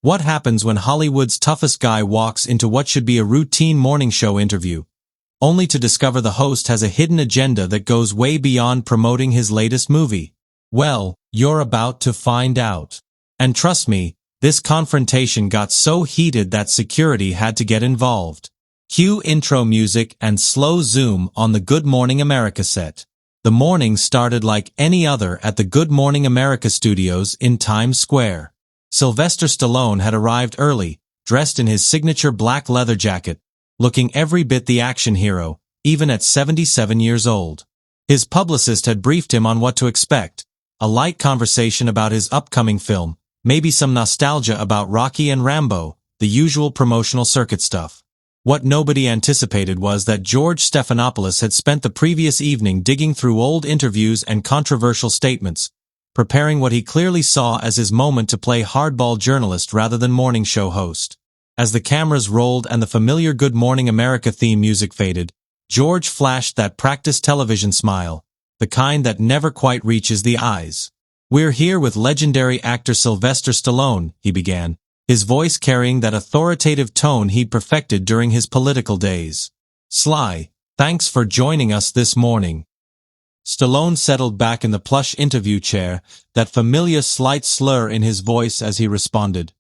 What happens when Hollywood's toughest guy walks into what should be a routine morning show interview, only to discover the host has a hidden agenda that goes way beyond promoting his latest movie? Well, you're about to find out. And trust me, this confrontation got so heated that security had to get involved. Cue intro music and slow zoom on the Good Morning America set. The morning started like any other at the Good Morning America studios in Times Square. Sylvester Stallone had arrived early, dressed in his signature black leather jacket, looking every bit the action hero, even at 77 years old. His publicist had briefed him on what to expect, a light conversation about his upcoming film, maybe some nostalgia about Rocky and Rambo, the usual promotional circuit stuff. What nobody anticipated was that George Stephanopoulos had spent the previous evening digging through old interviews and controversial statements, preparing what he clearly saw as his moment to play hardball journalist rather than morning show host. As the cameras rolled and the familiar Good Morning America theme music faded, George flashed that practiced television smile, the kind that never quite reaches the eyes. "We're here with legendary actor Sylvester Stallone," he began, his voice carrying that authoritative tone he'd perfected during his political days. "Sly, thanks for joining us this morning." Stallone settled back in the plush interview chair, that familiar slight slur in his voice as he responded.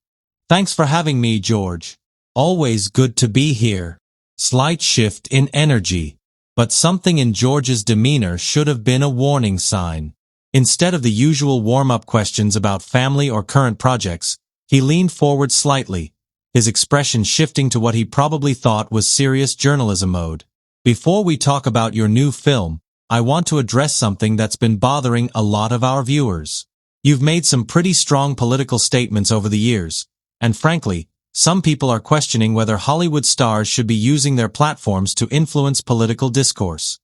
"Thanks for having me, George. Always good to be here." Slight shift in energy. But something in George's demeanor should have been a warning sign. Instead of the usual warm-up questions about family or current projects, he leaned forward slightly, his expression shifting to what he probably thought was serious journalism mode. "Before we talk about your new film, I want to address something that's been bothering a lot of our viewers. You've made some pretty strong political statements over the years, and frankly, some people are questioning whether Hollywood stars should be using their platforms to influence political discourse."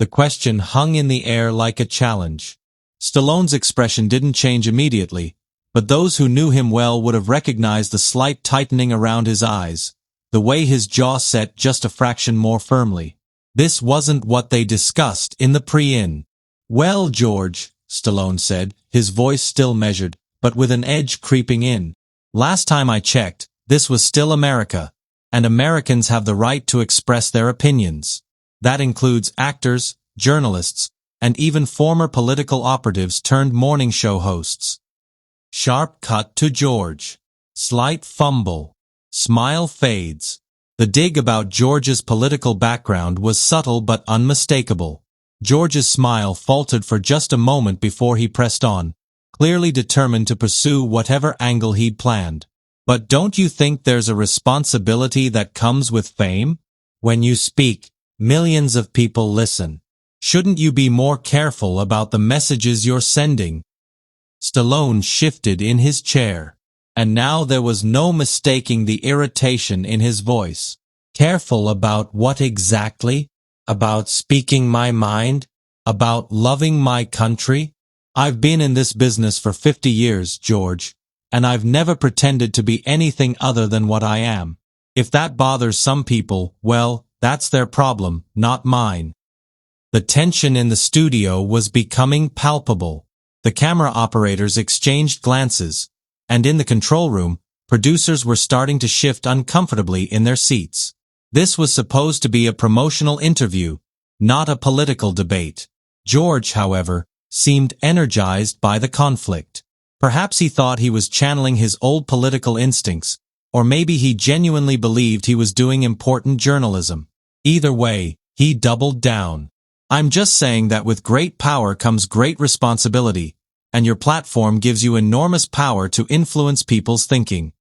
The question hung in the air like a challenge. Stallone's expression didn't change immediately, but those who knew him well would have recognized the slight tightening around his eyes, the way his jaw set just a fraction more firmly. This wasn't what they discussed in the pre-in. "Well, George," Stallone said, his voice still measured, but with an edge creeping in. "Last time I checked, this was still America, and Americans have the right to express their opinions. That includes actors, journalists, and even former political operatives turned morning show hosts." Sharp cut to George. Slight fumble. Smile fades. The dig about George's political background was subtle but unmistakable. George's smile faltered for just a moment before he pressed on, clearly determined to pursue whatever angle he'd planned. "But don't you think there's a responsibility that comes with fame? When you speak, millions of people listen. Shouldn't you be more careful about the messages you're sending?" Stallone shifted in his chair, and now there was no mistaking the irritation in his voice. "Careful about what exactly? About speaking my mind? About loving my country? I've been in this business for 50 years, George, and I've never pretended to be anything other than what I am. If that bothers some people, well, that's their problem, not mine." The tension in the studio was becoming palpable. The camera operators exchanged glances, and in the control room, producers were starting to shift uncomfortably in their seats. This was supposed to be a promotional interview, not a political debate. George, however, seemed energized by the conflict. Perhaps he thought he was channeling his old political instincts, or maybe he genuinely believed he was doing important journalism. Either way, he doubled down. "I'm just saying that with great power comes great responsibility, and your platform gives you enormous power to influence people's thinking."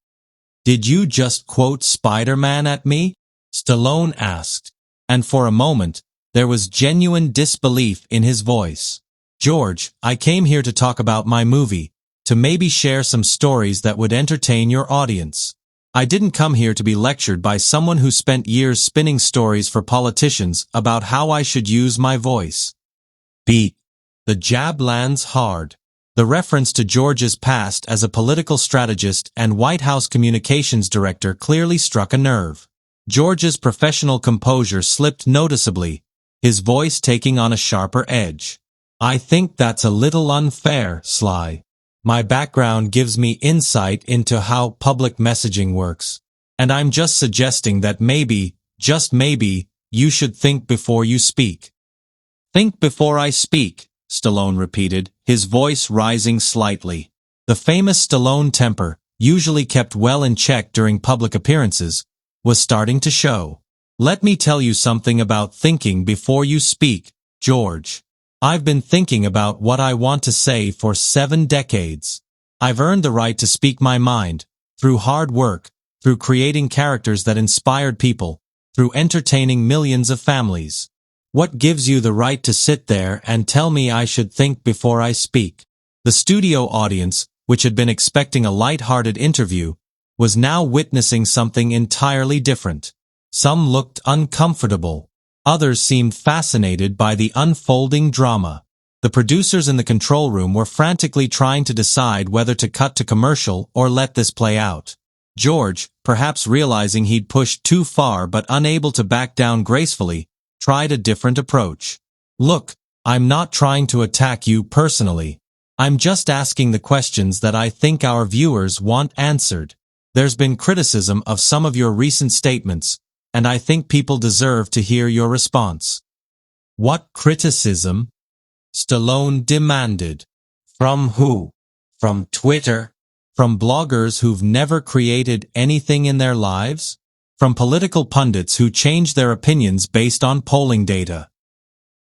"Did you just quote Spider-Man at me?" Stallone asked, and for a moment, there was genuine disbelief in his voice. "George, I came here to talk about my movie, to maybe share some stories that would entertain your audience. I didn't come here to be lectured by someone who spent years spinning stories for politicians about how I should use my voice." Beat. The jab lands hard. The reference to George's past as a political strategist and White House communications director clearly struck a nerve. George's professional composure slipped noticeably, his voice taking on a sharper edge. "I think that's a little unfair, Sly. My background gives me insight into how public messaging works. And I'm just suggesting that maybe, just maybe, you should think before you speak. Think before I speak, Stallone repeated, his voice rising slightly. The famous Stallone temper, usually kept well in check during public appearances, was starting to show. Let me tell you something about thinking before you speak, George. I've been thinking about what I want to say for 7 decades. I've earned the right to speak my mind, through hard work, through creating characters that inspired people, through entertaining millions of families. What gives you the right to sit there and tell me I should think before I speak? The studio audience, which had been expecting a light-hearted interview, was now witnessing something entirely different. Some looked uncomfortable. Others seemed fascinated by the unfolding drama. The producers in the control room were frantically trying to decide whether to cut to commercial or let this play out. George, perhaps realizing he'd pushed too far but unable to back down gracefully, tried a different approach. Look, I'm not trying to attack you personally. I'm just asking the questions that I think our viewers want answered. There's been criticism of some of your recent statements, and I think people deserve to hear your response. What criticism? Stallone demanded. From who? From Twitter? From bloggers who've never created anything in their lives? From political pundits who change their opinions based on polling data?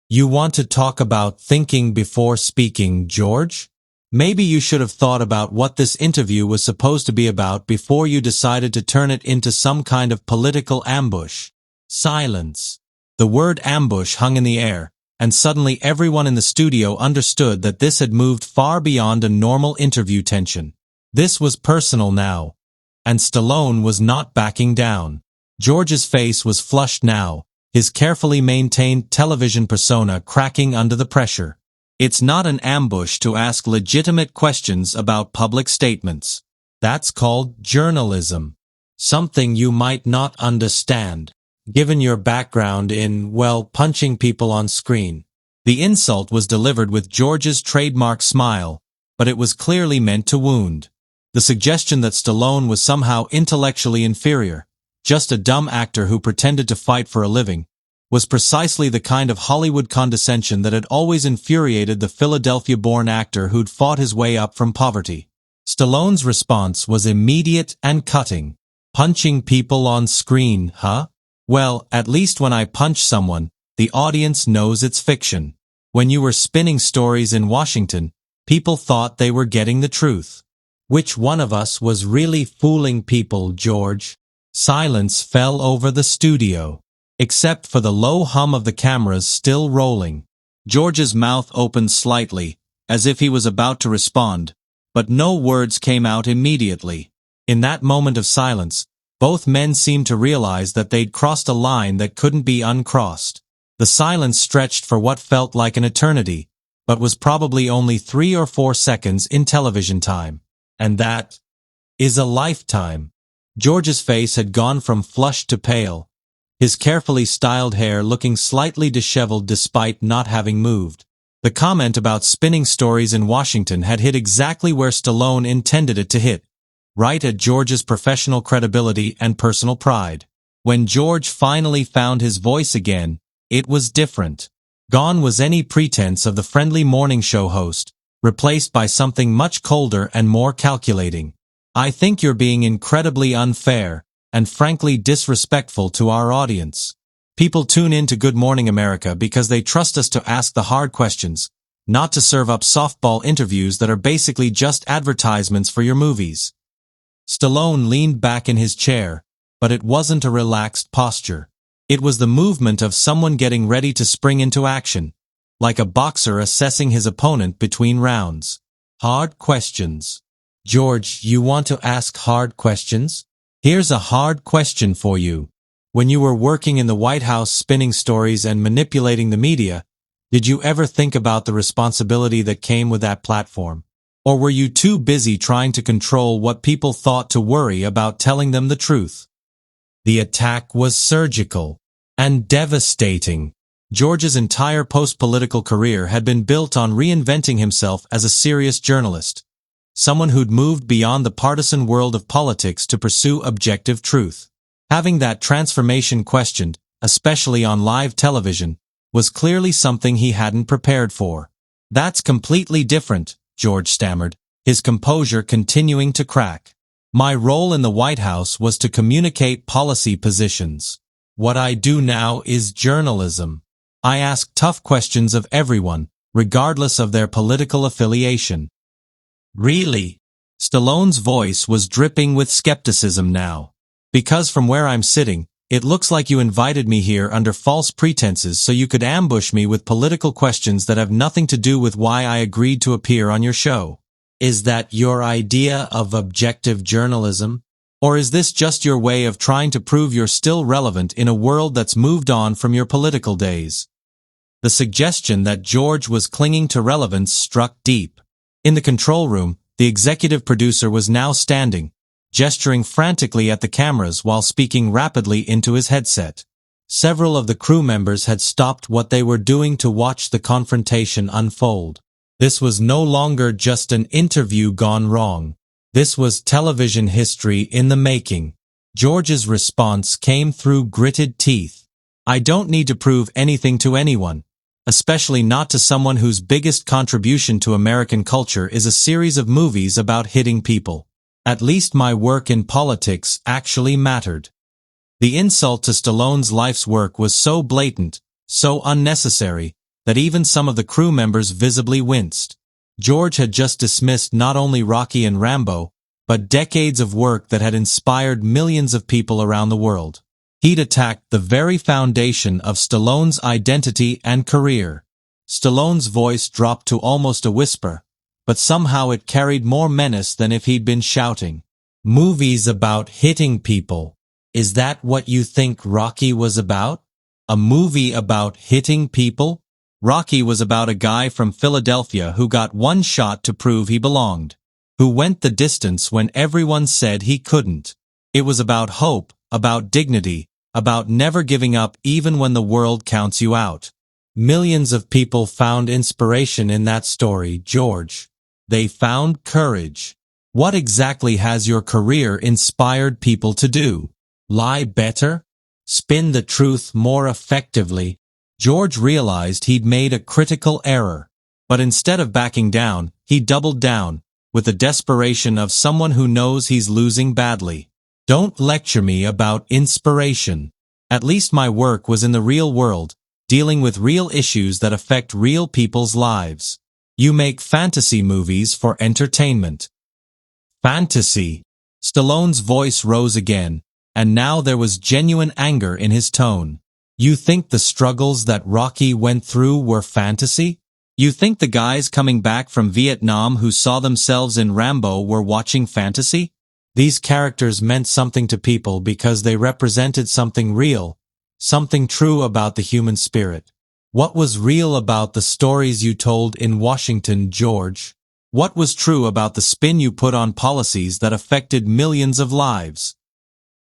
You want to talk about thinking before speaking, George? Maybe you should have thought about what this interview was supposed to be about before you decided to turn it into some kind of political ambush. Silence. The word ambush hung in the air, and suddenly everyone in the studio understood that this had moved far beyond a normal interview tension. This was personal now. And Stallone was not backing down. George's face was flushed now, his carefully maintained television persona cracking under the pressure. It's not an ambush to ask legitimate questions about public statements. That's called journalism. Something you might not understand, given your background in, well, punching people on screen. The insult was delivered with George's trademark smile, but it was clearly meant to wound. The suggestion that Stallone was somehow intellectually inferior, just a dumb actor who pretended to fight for a living, was precisely the kind of Hollywood condescension that had always infuriated the Philadelphia-born actor who'd fought his way up from poverty. Stallone's response was immediate and cutting. Punching people on screen, huh? Well, at least when I punch someone, the audience knows it's fiction. When you were spinning stories in Washington, people thought they were getting the truth. Which one of us was really fooling people, George? Silence fell over the studio, except for the low hum of the cameras still rolling. George's mouth opened slightly, as if he was about to respond, but no words came out immediately. In that moment of silence, both men seemed to realize that they'd crossed a line that couldn't be uncrossed. The silence stretched for what felt like an eternity, but was probably only 3 or 4 seconds in television time. And that is a lifetime. George's face had gone from flushed to pale, his carefully styled hair looking slightly disheveled despite not having moved. The comment about spinning stories in Washington had hit exactly where Stallone intended it to hit, right at George's professional credibility and personal pride. When George finally found his voice again, it was different. Gone was any pretense of the friendly morning show host, replaced by something much colder and more calculating. I think you're being incredibly unfair, and frankly disrespectful to our audience. People tune in to Good Morning America because they trust us to ask the hard questions, not to serve up softball interviews that are basically just advertisements for your movies. Stallone leaned back in his chair, but it wasn't a relaxed posture. It was the movement of someone getting ready to spring into action, like a boxer assessing his opponent between rounds. Hard questions. George, you want to ask hard questions? Here's a hard question for you. When you were working in the White House spinning stories and manipulating the media, did you ever think about the responsibility that came with that platform? Or were you too busy trying to control what people thought to worry about telling them the truth? The attack was surgical and devastating. George's entire post-political career had been built on reinventing himself as a serious journalist. someone who'd moved beyond the partisan world of politics to pursue objective truth. Having that transformation questioned, especially on live television, was clearly something he hadn't prepared for. "That's completely different," George stammered, his composure continuing to crack. "My role in the White House was to communicate policy positions. What I do now is journalism. I ask tough questions of everyone, regardless of their political affiliation." "Really?" Stallone's voice was dripping with skepticism now. "Because from where I'm sitting, it looks like you invited me here under false pretenses so you could ambush me with political questions that have nothing to do with why I agreed to appear on your show. Is that your idea of objective journalism? Or is this just your way of trying to prove you're still relevant in a world that's moved on from your political days?" The suggestion that George was clinging to relevance struck deep. In the control room, the executive producer was now standing, gesturing frantically at the cameras while speaking rapidly into his headset. Several of the crew members had stopped what they were doing to watch the confrontation unfold. This was no longer just an interview gone wrong. This was television history in the making. George's response came through gritted teeth. "I don't need to prove anything to anyone, especially not to someone whose biggest contribution to American culture is a series of movies about hitting people. At least my work in politics actually mattered." The insult to Stallone's life's work was so blatant, so unnecessary, that even some of the crew members visibly winced. George had just dismissed not only Rocky and Rambo, but decades of work that had inspired millions of people around the world. He'd attacked the very foundation of Stallone's identity and career. Stallone's voice dropped to almost a whisper, but somehow it carried more menace than if he'd been shouting. "Movies about hitting people. Is that what you think Rocky was about? A movie about hitting people?" Rocky was about a guy from Philadelphia who got one shot to prove he belonged, who went the distance when everyone said he couldn't. It was about hope, about dignity, about never giving up even when the world counts you out. Millions of people found inspiration in that story, George. They found courage. What exactly has your career inspired people to do? Lie better? Spin the truth more effectively? George realized he'd made a critical error, but instead of backing down, he doubled down, with the desperation of someone who knows he's losing badly. "Don't lecture me about inspiration. At least my work was in the real world, dealing with real issues that affect real people's lives. You make fantasy movies for entertainment." "Fantasy?" Stallone's voice rose again, and now there was genuine anger in his tone. "You think the struggles that Rocky went through were fantasy? You think the guys coming back from Vietnam who saw themselves in Rambo were watching fantasy? These characters meant something to people because they represented something real, something true about the human spirit. What was real about the stories you told in Washington, George? What was true about the spin you put on policies that affected millions of lives?"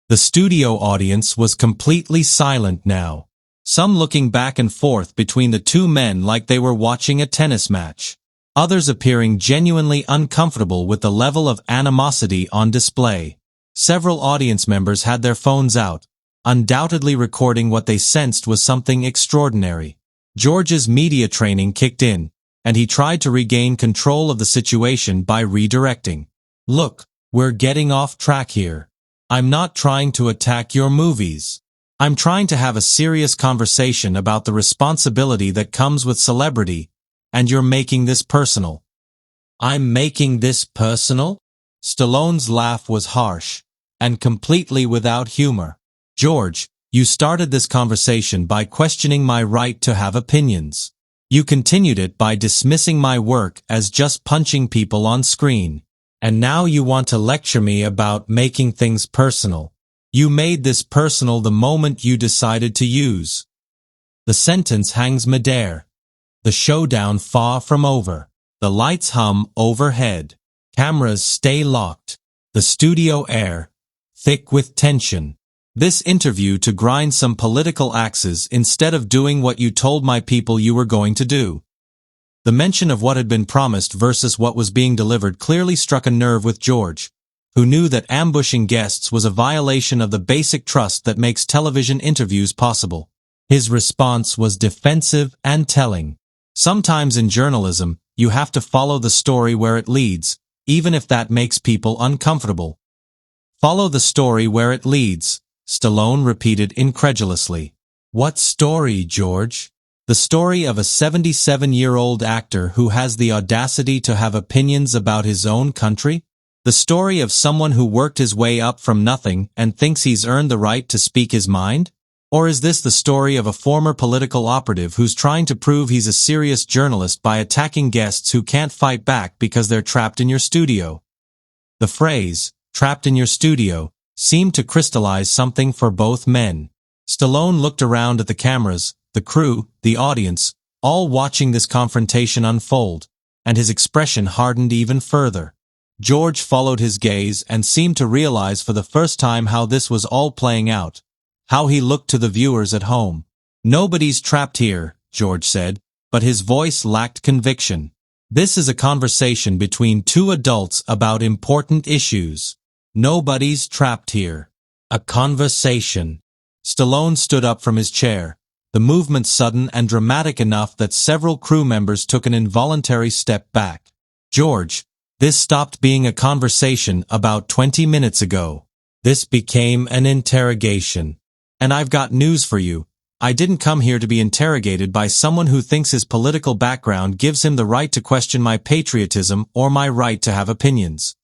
The studio audience was completely silent now, some looking back and forth between the two men like they were watching a tennis match, others appearing genuinely uncomfortable with the level of animosity on display. Several audience members had their phones out, undoubtedly recording what they sensed was something extraordinary. George's media training kicked in, and he tried to regain control of the situation by redirecting. "Look, we're getting off track here. I'm not trying to attack your movies. I'm trying to have a serious conversation about the responsibility that comes with celebrity, and you're making this personal." "I'm making this personal?" Stallone's laugh was harsh, and completely without humor. "George, you started this conversation by questioning my right to have opinions. You continued it by dismissing my work as just punching people on screen. And now you want to lecture me about making things personal. You made this personal the moment you decided to use." The sentence hangs midair. The showdown far from over. The lights hum overhead. Cameras stay locked. The studio air, thick with tension. This interview to grind some political axes instead of doing what you told my people you were going to do. The mention of what had been promised versus what was being delivered clearly struck a nerve with George, who knew that ambushing guests was a violation of the basic trust that makes television interviews possible. His response was defensive and telling. Sometimes in journalism, you have to follow the story where it leads, even if that makes people uncomfortable. Follow the story where it leads, Stallone repeated incredulously. What story, George? The story of a 77-year-old actor who has the audacity to have opinions about his own country? The story of someone who worked his way up from nothing and thinks he's earned the right to speak his mind? Or is this the story of a former political operative who's trying to prove he's a serious journalist by attacking guests who can't fight back because they're trapped in your studio? The phrase, trapped in your studio, seemed to crystallize something for both men. Stallone looked around at the cameras, the crew, the audience, all watching this confrontation unfold, and his expression hardened even further. George followed his gaze and seemed to realize for the first time how this was all playing out. How he looked to the viewers at home. Nobody's trapped here, George said, but his voice lacked conviction. This is a conversation between two adults about important issues. Nobody's trapped here. A conversation. Stallone stood up from his chair, the movement sudden and dramatic enough that several crew members took an involuntary step back. George, this stopped being a conversation about 20 minutes ago. This became an interrogation. And I've got news for you. I didn't come here to be interrogated by someone who thinks his political background gives him the right to question my patriotism or my right to have opinions.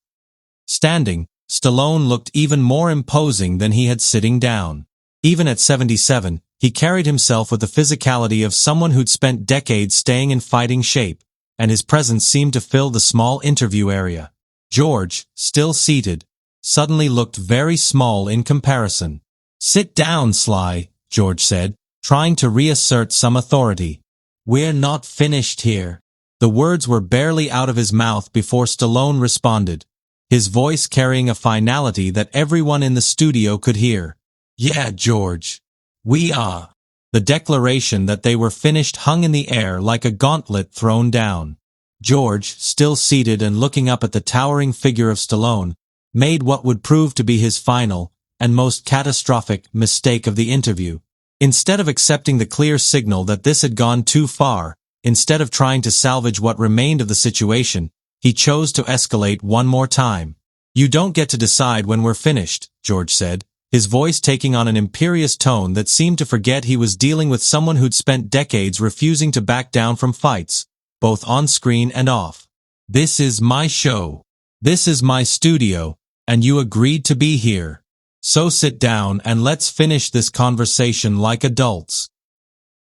Standing, Stallone looked even more imposing than he had sitting down. Even at 77, he carried himself with the physicality of someone who'd spent decades staying in fighting shape, and his presence seemed to fill the small interview area. George, still seated, suddenly looked very small in comparison. Sit down, Sly, George said, trying to reassert some authority. We're not finished here. The words were barely out of his mouth before Stallone responded, his voice carrying a finality that everyone in the studio could hear. Yeah, George. We are. The declaration that they were finished hung in the air like a gauntlet thrown down. George, still seated and looking up at the towering figure of Stallone, made what would prove to be his final, and most catastrophic, mistake of the interview. Instead of accepting the clear signal that this had gone too far, instead of trying to salvage what remained of the situation, he chose to escalate one more time. You don't get to decide when we're finished, George said, his voice taking on an imperious tone that seemed to forget he was dealing with someone who'd spent decades refusing to back down from fights, both on screen and off. This is my show. This is my studio, and you agreed to be here. So sit down and let's finish this conversation like adults.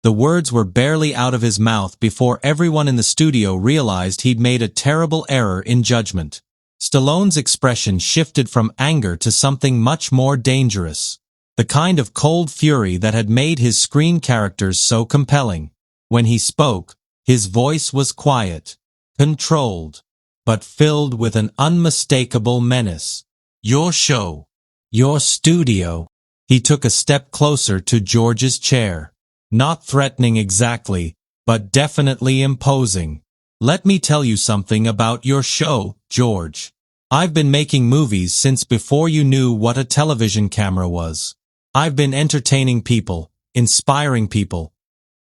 The words were barely out of his mouth before everyone in the studio realized he'd made a terrible error in judgment. Stallone's expression shifted from anger to something much more dangerous. The kind of cold fury that had made his screen characters so compelling. When he spoke, his voice was quiet, controlled, but filled with an unmistakable menace. Your show. Your studio. He took a step closer to George's chair. Not threatening exactly, but definitely imposing. Let me tell you something about your show, George. I've been making movies since before you knew what a television camera was. I've been entertaining people, inspiring people,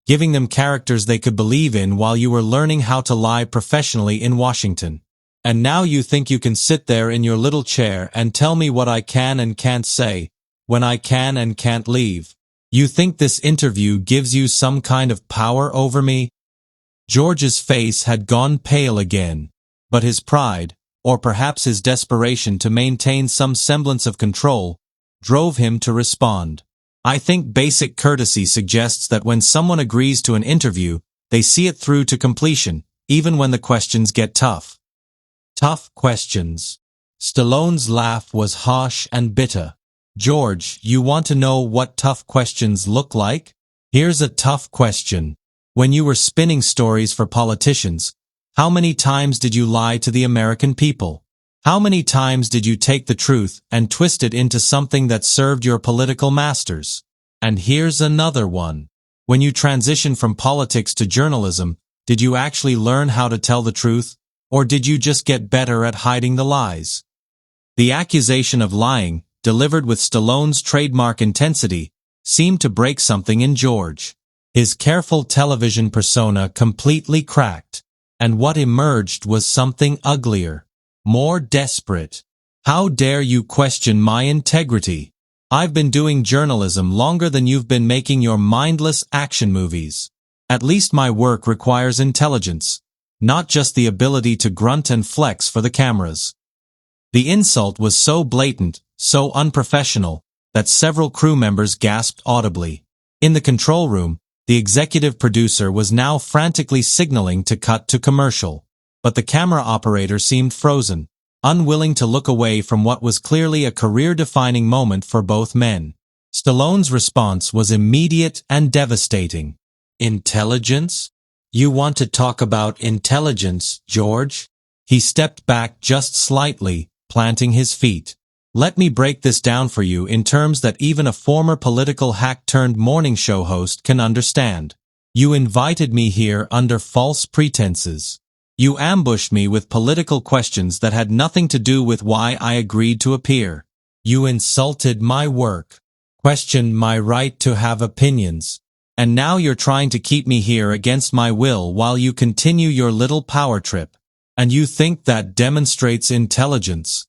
giving them characters they could believe in while you were learning how to lie professionally in Washington. And now you think you can sit there in your little chair and tell me what I can and can't say, when I can and can't leave. You think this interview gives you some kind of power over me? George's face had gone pale again, but his pride, or perhaps his desperation to maintain some semblance of control, drove him to respond. I think basic courtesy suggests that when someone agrees to an interview, they see it through to completion, even when the questions get tough. Tough questions. Stallone's laugh was harsh and bitter. George, you want to know what tough questions look like? Here's a tough question. When you were spinning stories for politicians, how many times did you lie to the American people? How many times did you take the truth and twist it into something that served your political masters? And here's another one. When you transition from politics to journalism, Did you actually learn how to tell the truth, or did you just get better at hiding the lies? The accusation of lying, delivered with Stallone's trademark intensity, seemed to break something in George. His careful television persona completely cracked, and what emerged was something uglier, more desperate. How dare you question my integrity? I've been doing journalism longer than you've been making your mindless action movies. At least my work requires intelligence, not just the ability to grunt and flex for the cameras. The insult was so blatant, so unprofessional, that several crew members gasped audibly. In the control room, the executive producer was now frantically signaling to cut to commercial. But the camera operator seemed frozen, unwilling to look away from what was clearly a career-defining moment for both men. Stallone's response was immediate and devastating. Intelligence? You want to talk about intelligence, George? He stepped back just slightly, planting his feet. Let me break this down for you in terms that even a former political hack-turned-morning show host can understand. You invited me here under false pretenses. You ambushed me with political questions that had nothing to do with why I agreed to appear. You insulted my work, questioned my right to have opinions, and now you're trying to keep me here against my will while you continue your little power trip. And you think that demonstrates intelligence?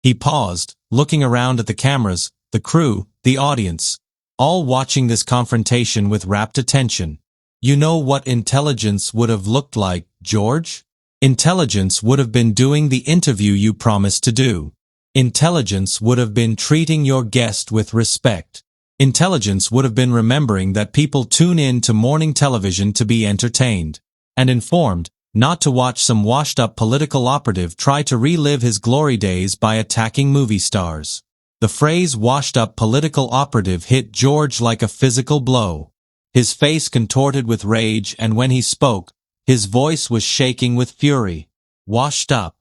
He paused, looking around at the cameras, the crew, the audience, all watching this confrontation with rapt attention. You know what intelligence would have looked like, George? Intelligence would have been doing the interview you promised to do. Intelligence would have been treating your guest with respect. Intelligence would have been remembering that people tune in to morning television to be entertained and informed, not to watch some washed-up political operative try to relive his glory days by attacking movie stars. The phrase washed-up political operative hit George like a physical blow. His face contorted with rage, and when he spoke, his voice was shaking with fury. Washed up.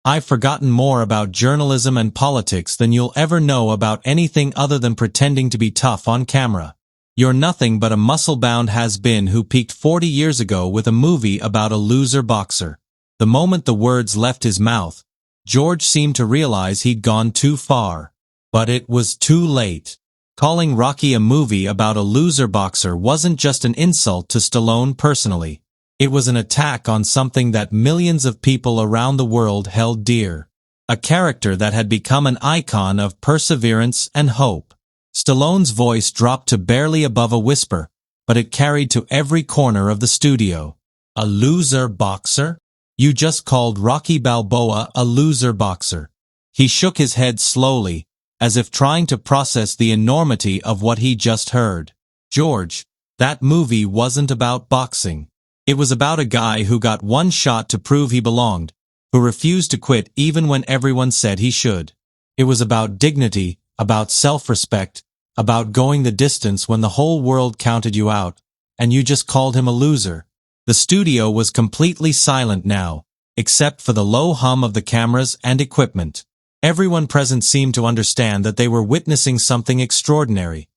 I've forgotten more about journalism and politics than you'll ever know about anything other than pretending to be tough on camera. You're nothing but a muscle-bound has-been who peaked 40 years ago with a movie about a loser boxer. The moment the words left his mouth, George seemed to realize he'd gone too far. But it was too late. Calling Rocky a movie about a loser boxer wasn't just an insult to Stallone personally. It was an attack on something that millions of people around the world held dear. A character that had become an icon of perseverance and hope. Stallone's voice dropped to barely above a whisper, but it carried to every corner of the studio. A loser boxer? You just called Rocky Balboa a loser boxer. He shook his head slowly, as if trying to process the enormity of what he just heard. George, that movie wasn't about boxing. It was about a guy who got one shot to prove he belonged, who refused to quit even when everyone said he should. It was about dignity, about self-respect, about going the distance when the whole world counted you out, and you just called him a loser. The studio was completely silent now, except for the low hum of the cameras and equipment. Everyone present seemed to understand that they were witnessing something extraordinary.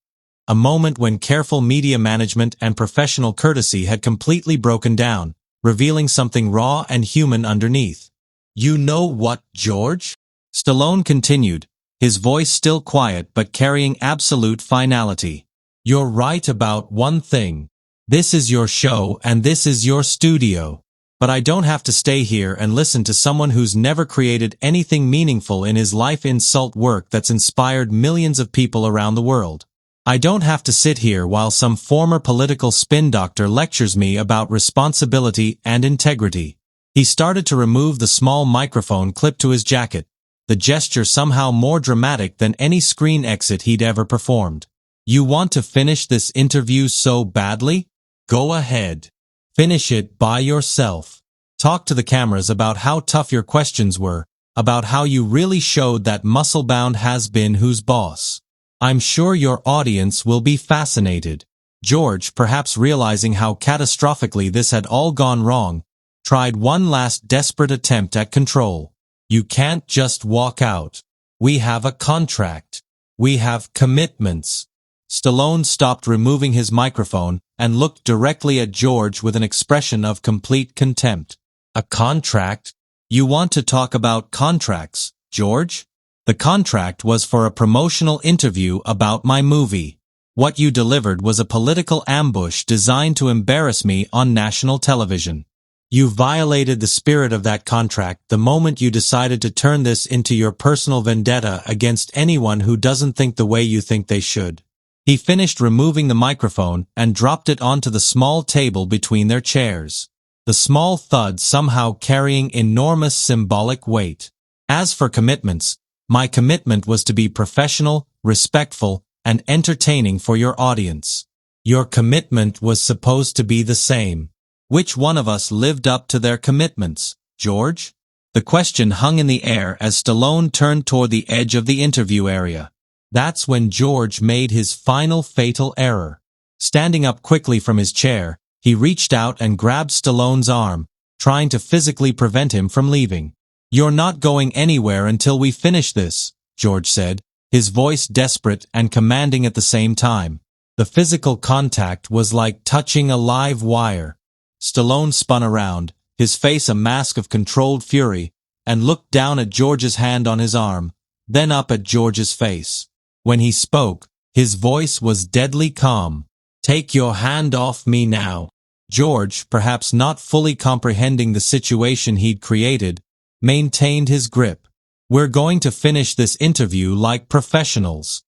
A moment when careful media management and professional courtesy had completely broken down, revealing something raw and human underneath. You know what, George? Stallone continued, his voice still quiet but carrying absolute finality. You're right about one thing. This is your show and this is your studio. But I don't have to stay here and listen to someone who's never created anything meaningful in his life insult work that's inspired millions of people around the world. I don't have to sit here while some former political spin doctor lectures me about responsibility and integrity. He started to remove the small microphone clipped to his jacket, the gesture somehow more dramatic than any screen exit he'd ever performed. You want to finish this interview so badly? Go ahead. Finish it by yourself. Talk to the cameras about how tough your questions were, about how you really showed that muscle-bound has-been who's boss. I'm sure your audience will be fascinated. George, perhaps realizing how catastrophically this had all gone wrong, tried one last desperate attempt at control. You can't just walk out. We have a contract. We have commitments. Stallone stopped removing his microphone and looked directly at George with an expression of complete contempt. A contract? You want to talk about contracts, George? The contract was for a promotional interview about my movie. What you delivered was a political ambush designed to embarrass me on national television. You violated the spirit of that contract the moment you decided to turn this into your personal vendetta against anyone who doesn't think the way you think they should. He finished removing the microphone and dropped it onto the small table between their chairs. The small thud somehow carrying enormous symbolic weight. As for commitments, my commitment was to be professional, respectful, and entertaining for your audience. Your commitment was supposed to be the same. Which one of us lived up to their commitments, George? The question hung in the air as Stallone turned toward the edge of the interview area. That's when George made his final fatal error. Standing up quickly from his chair, he reached out and grabbed Stallone's arm, trying to physically prevent him from leaving. You're not going anywhere until we finish this, George said, his voice desperate and commanding at the same time. The physical contact was like touching a live wire. Stallone spun around, his face a mask of controlled fury, and looked down at George's hand on his arm, then up at George's face. When he spoke, his voice was deadly calm. Take your hand off me now. George, perhaps not fully comprehending the situation he'd created, maintained his grip. We're going to finish this interview like professionals.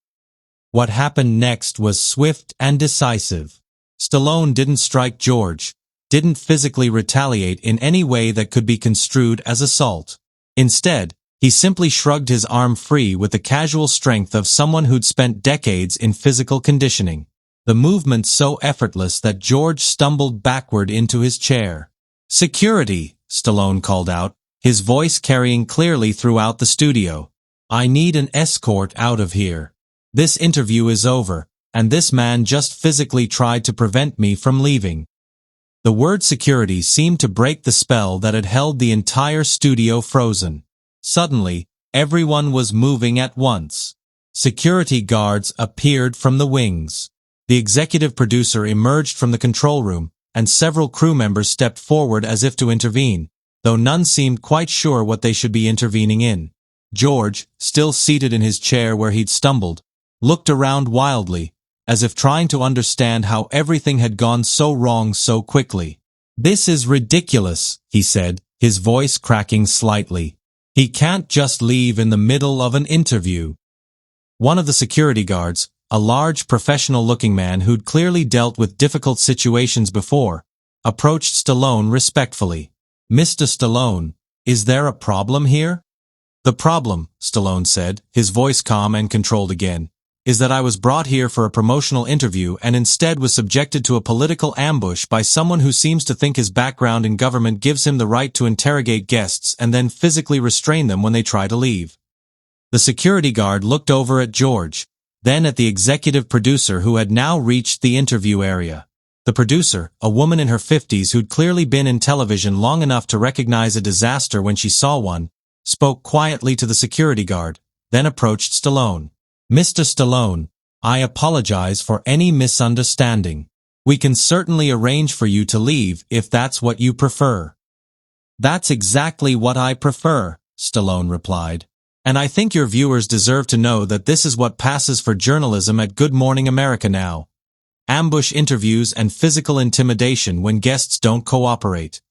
What happened next was swift and decisive. Stallone didn't strike George, didn't physically retaliate in any way that could be construed as assault. Instead, he simply shrugged his arm free with the casual strength of someone who'd spent decades in physical conditioning. The movement so effortless that George stumbled backward into his chair. Security, Stallone called out, his voice carrying clearly throughout the studio. I need an escort out of here. This interview is over, and this man just physically tried to prevent me from leaving. The word security seemed to break the spell that had held the entire studio frozen. Suddenly, everyone was moving at once. Security guards appeared from the wings. The executive producer emerged from the control room, and several crew members stepped forward as if to intervene, though none seemed quite sure what they should be intervening in. George, still seated in his chair where he'd stumbled, looked around wildly, as if trying to understand how everything had gone so wrong so quickly. This is ridiculous, he said, his voice cracking slightly. He can't just leave in the middle of an interview. One of the security guards, a large professional-looking man who'd clearly dealt with difficult situations before, approached Stallone respectfully. Mr. Stallone, is there a problem here? The problem, Stallone said, his voice calm and controlled again, is that I was brought here for a promotional interview and instead was subjected to a political ambush by someone who seems to think his background in government gives him the right to interrogate guests and then physically restrain them when they try to leave. The security guard looked over at George, then at the executive producer who had now reached the interview area. The producer, a woman in her 50s who'd clearly been in television long enough to recognize a disaster when she saw one, spoke quietly to the security guard, then approached Stallone. Mr. Stallone, I apologize for any misunderstanding. We can certainly arrange for you to leave if that's what you prefer. That's exactly what I prefer, Stallone replied. And I think your viewers deserve to know that this is what passes for journalism at Good Morning America now. Ambush interviews and physical intimidation when guests don't cooperate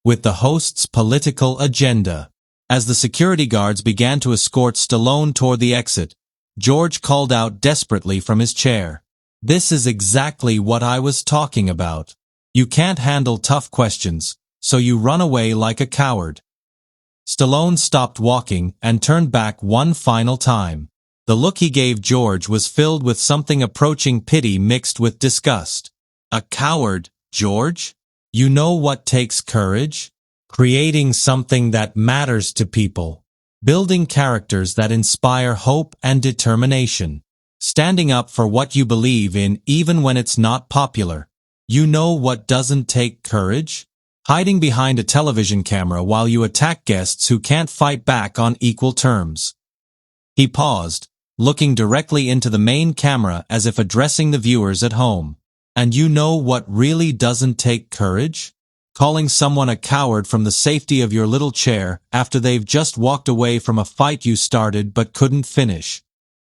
with the host's political agenda. As the security guards began to escort Stallone toward the exit, George called out desperately from his chair. This is exactly what I was talking about. You can't handle tough questions, so you run away like a coward. Stallone stopped walking and turned back one final time. The look he gave George was filled with something approaching pity mixed with disgust. A coward, George? You know what takes courage? Creating something that matters to people. Building characters that inspire hope and determination. Standing up for what you believe in even when it's not popular. You know what doesn't take courage? Hiding behind a television camera while you attack guests who can't fight back on equal terms. He paused, looking directly into the main camera as if addressing the viewers at home. And you know what really doesn't take courage? Calling someone a coward from the safety of your little chair after they've just walked away from a fight you started but couldn't finish.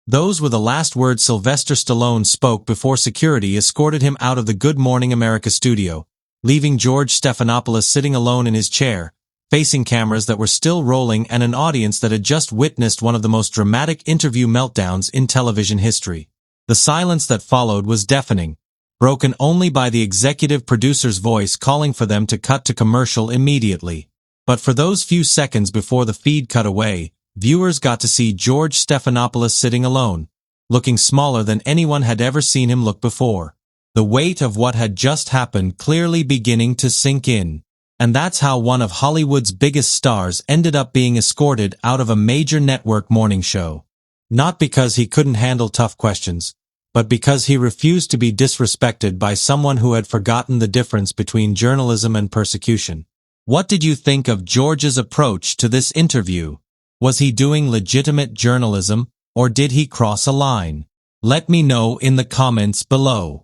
Those were the last words Sylvester Stallone spoke before security escorted him out of the Good Morning America studio, leaving George Stephanopoulos sitting alone in his chair, facing cameras that were still rolling and an audience that had just witnessed one of the most dramatic interview meltdowns in television history. The silence that followed was deafening, broken only by the executive producer's voice calling for them to cut to commercial immediately. But for those few seconds before the feed cut away, viewers got to see George Stephanopoulos sitting alone, looking smaller than anyone had ever seen him look before. The weight of what had just happened clearly beginning to sink in. And that's how one of Hollywood's biggest stars ended up being escorted out of a major network morning show. Not because he couldn't handle tough questions, but because he refused to be disrespected by someone who had forgotten the difference between journalism and persecution. What did you think of George's approach to this interview? Was he doing legitimate journalism, or did he cross a line? Let me know in the comments below.